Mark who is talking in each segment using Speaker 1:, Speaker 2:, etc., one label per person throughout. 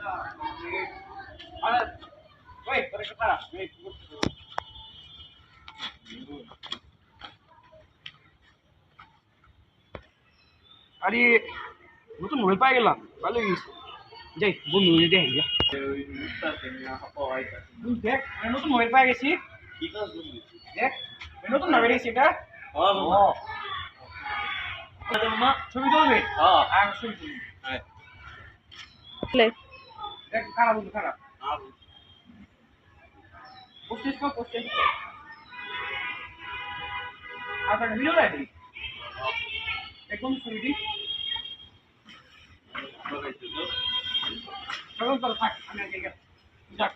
Speaker 1: আরে নতুন মোবাইল পাই গেলাম, ভালো গেছে। যাই বন্ধু দেখ দেখ আমি নতুন মোবাইল পাই গেছি। দেখ নতুন না বেরিয়েছি এটা। ছবি তুলবে? ছবি তুলবি। দেখ খারাপ বন্ধু খারাপ। পোস্টেজ কর পোস্টেজ কর। আপনার ভিডিও লাইটি এখন ছবিটি সকল তোর থাক আমি আগে যাক।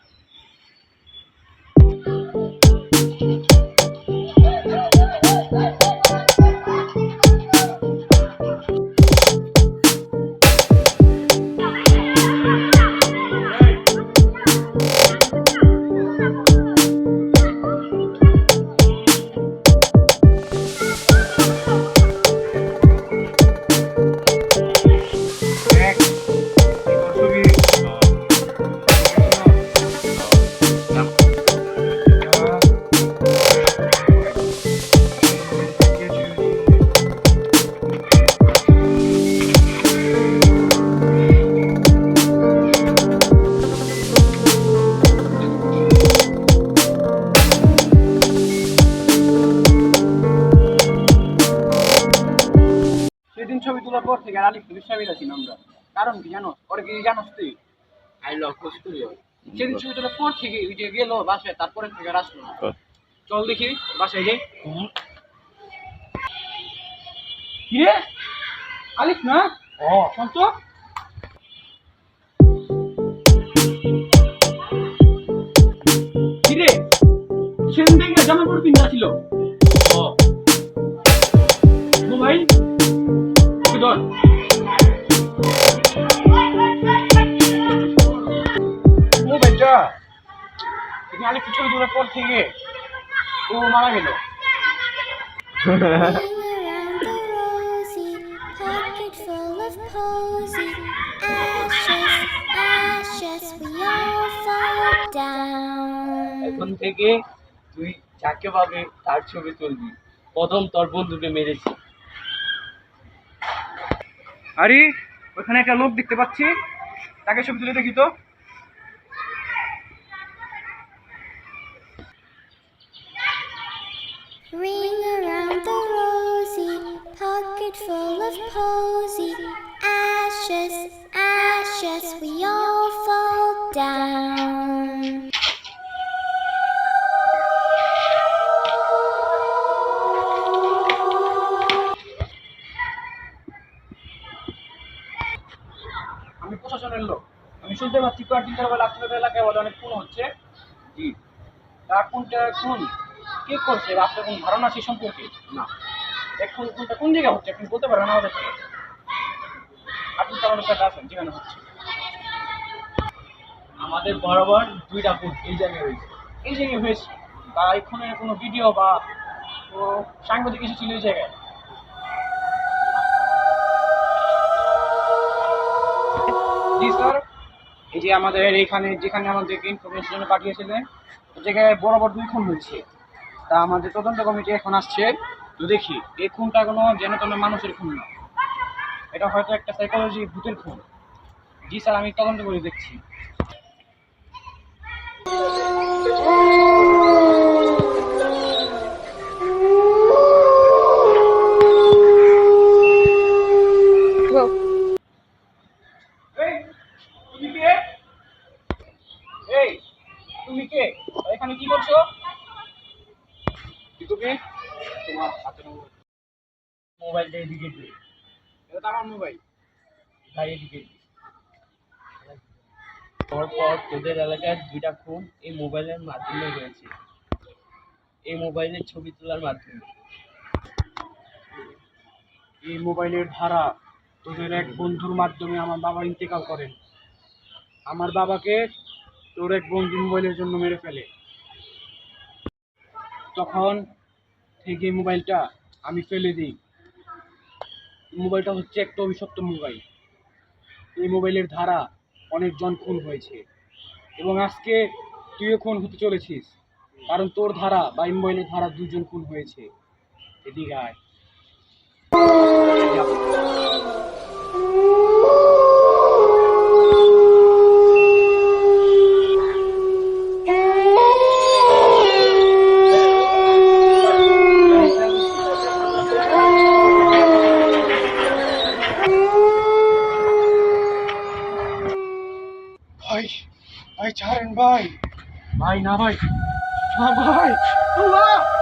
Speaker 1: সেদিন ছবি তোলার পর থেকে আর আলিফ বিশ্বামিল আছি আমরা। কারণ কি জানো? ওরা কি জানোস তুই? আই লভ কস্তুরিও। সেদিন ছবি তোলার পর থেকে ওই যে গেল বাসায়, তারপরে থেকে আর আসলো না। চল দেখি বাসায় যাই। কি রে আলিফ না? চল তো। কি রে সেদিন দেখলে জামা কাপড় পিন্ধা ছিল। মোবাইল ধর। মোবাইলটা আলিফ ছবি তোলার পর থেকে ও মারা গেল।
Speaker 2: Around the rosy pocket full of posy ashes, ashes, we all fall down.
Speaker 3: এখন থেকে তুই যাকে পাবে তার ছবি তুলবি। প্রথম তোর বন্ধুকে মেরেছি।
Speaker 1: আরে ওখানে একটা লোক দেখতে পাচ্ছি, তাকে ছবি তুলে দেখি তো।
Speaker 2: Ring around the rosy pocket full of posy ashes, ashes, we all fall down.
Speaker 1: আমি প্রশাসনের লোক, আমি শুনতে পাচ্ছি কয়েকদিন ধরে বলে আপনাদের এলাকায় বলে অনেক খুন হচ্ছে। জি, তা কোনটা খুন, কে করছে, আপনার কোন ধারণা আছে সম্পর্কে? না, এখন কোনটা কোন জায়গায় হচ্ছে আপনি বলতে পারবেন আমাদেরকে? আপনি তো আমাদের সাথে আছেন, যেখানে হচ্ছে।
Speaker 3: আমাদের বরাবর দুইটা খুন এই জায়গায় হয়েছে।
Speaker 1: এই জায়গায় হয়েছে বা এই খুনের কোনো ভিডিও বা সাংবাদিক এসেছিল এই জায়গায়? জি স্যার, এই যে আমাদের এইখানে যেখানে আমাদেরকে ইনফরমেশন জন্য পাঠিয়েছিলেন ওই জায়গায় বরাবর 2 খুন হয়েছে। তা আমাদের তদন্ত কমিটি এখন আসছে, তো দেখি এই খুনটা কোনো যেন তেন মানুষের খুন না, এটা হয়তো একটা সাইকোলজি ভূতের খুন। জি স্যার, আমি তদন্ত করে দেখছি। তুমি কে? এই তুমি কে? এখানে কি করছো? তুমি তোমার হাতে
Speaker 3: মোবাইলটা এদিকে দে।
Speaker 1: এটা তো আমার মোবাইল।
Speaker 3: ভাই এদিকে দে। পর তোদের এলাকায় দুইটা খুন এই মোবাইলের মাধ্যমে হয়েছে, এই মোবাইলের ছবি তোলার মাধ্যমে।
Speaker 1: এই মোবাইলের ধারা তোদের এক বন্ধুর মাধ্যমে আমার বাবা ইন্তেকাল করেন। আমার বাবাকে তোর এক বন্ধু মোবাইলের জন্য মেরে ফেলে। তখন থেকে এই মোবাইলটা আমি ফেলে দিই। মোবাইলটা হচ্ছে একটা অভিশপ্ত মোবাইল। এই মোবাইলের ধারা অনেকজন খুন হয়েছে এবং আজকে তুইও খুন হতে চলেছিস, কারণ তোর ধারা বা ইমবয়েলের ধারা 2জন খুন হয়েছে। এদিকে আয়। ভাই, ভাই ছাড়েন ভাই, ভাই না ভাই, না ভাই, আল্লাহ!